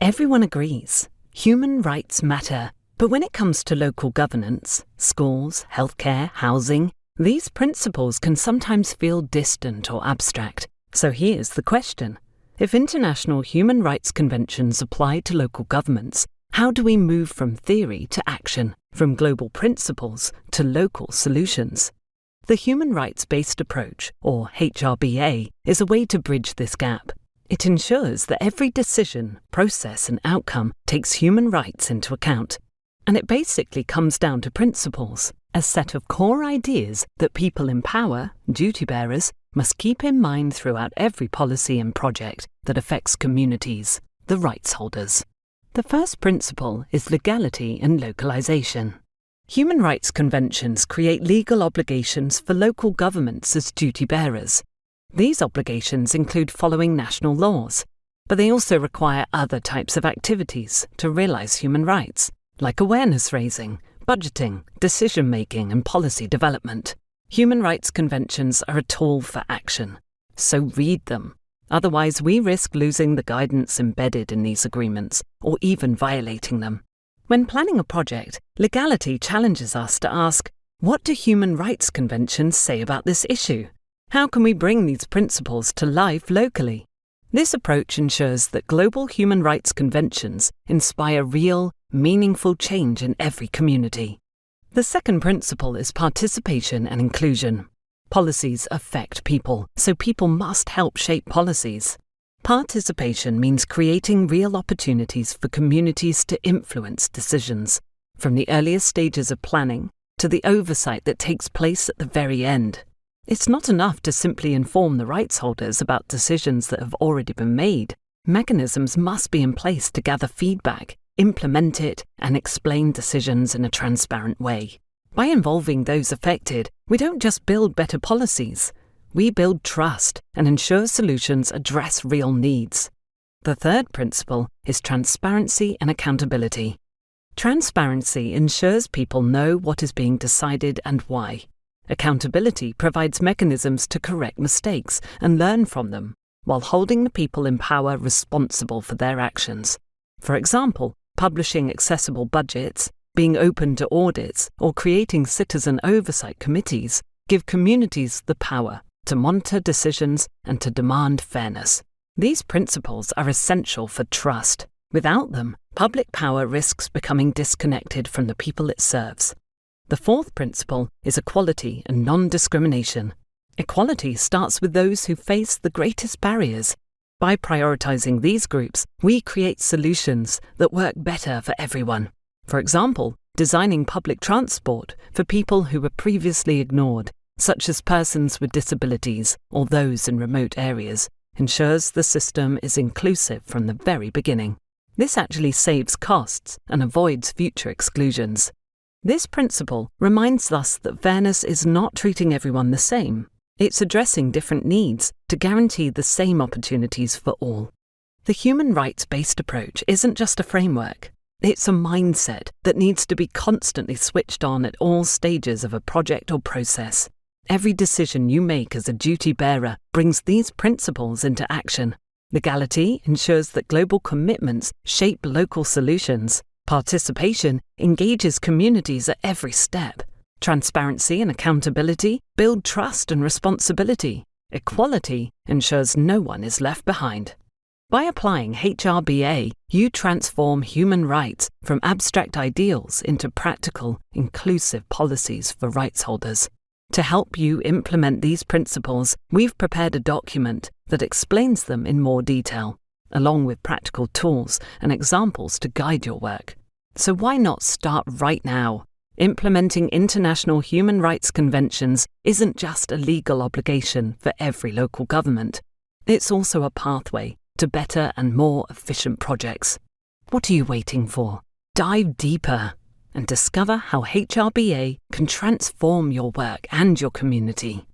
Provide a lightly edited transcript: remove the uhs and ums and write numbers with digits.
Everyone agrees. Human rights matter. But when it comes to local governance, schools, healthcare, housing, these principles can sometimes feel distant or abstract. So here's the question. If international human rights conventions apply to local governments, how do we move from theory to action, from global principles to local solutions? The human rights-based approach, or HRBA, is a way to bridge this gap. It ensures that every decision, process and outcome takes human rights into account. And it basically comes down to principles, a set of core ideas that people in power, duty bearers, must keep in mind throughout every policy and project that affects communities, the rights holders. The first principle is legality and localization. Human rights conventions create legal obligations for local governments as duty bearers. These obligations include following national laws, but they also require other types of activities to realize human rights, like awareness raising, budgeting, decision-making and policy development. Human rights conventions are a tool for action, so read them. Otherwise, we risk losing the guidance embedded in these agreements, or even violating them. When planning a project, legality challenges us to ask, what do human rights conventions say about this issue? How can we bring these principles to life locally? This approach ensures that global human rights conventions inspire real, meaningful change in every community. The second principle is participation and inclusion. Policies affect people, so people must help shape policies. Participation means creating real opportunities for communities to influence decisions, from the earliest stages of planning to the oversight that takes place at the very end. It's not enough to simply inform the rights holders about decisions that have already been made. Mechanisms must be in place to gather feedback, implement it, and explain decisions in a transparent way. By involving those affected, we don't just build better policies. We build trust and ensure solutions address real needs. The third principle is transparency and accountability. Transparency ensures people know what is being decided and why. Accountability provides mechanisms to correct mistakes and learn from them, while holding the people in power responsible for their actions. For example, publishing accessible budgets, being open to audits, or creating citizen oversight committees give communities the power to monitor decisions and to demand fairness. These principles are essential for trust. Without them, public power risks becoming disconnected from the people it serves. The fourth principle is equality and non-discrimination. Equality starts with those who face the greatest barriers. By prioritizing these groups, we create solutions that work better for everyone. For example, designing public transport for people who were previously ignored, such as persons with disabilities or those in remote areas, ensures the system is inclusive from the very beginning. This actually saves costs and avoids future exclusions. This principle reminds us that fairness is not treating everyone the same. It's addressing different needs to guarantee the same opportunities for all. The human rights-based approach isn't just a framework. It's a mindset that needs to be constantly switched on at all stages of a project or process. Every decision you make as a duty bearer brings these principles into action. Legality ensures that global commitments shape local solutions. Participation engages communities at every step. Transparency and accountability build trust and responsibility. Equality ensures no one is left behind. By applying HRBA, you transform human rights from abstract ideals into practical, inclusive policies for rights holders. To help you implement these principles, we've prepared a document that explains them in more detail, along with practical tools and examples to guide your work. So why not start right now? Implementing international human rights conventions isn't just a legal obligation for every local government. It's also a pathway to better and more efficient projects. What are you waiting for? Dive deeper and discover how HRBA can transform your work and your community.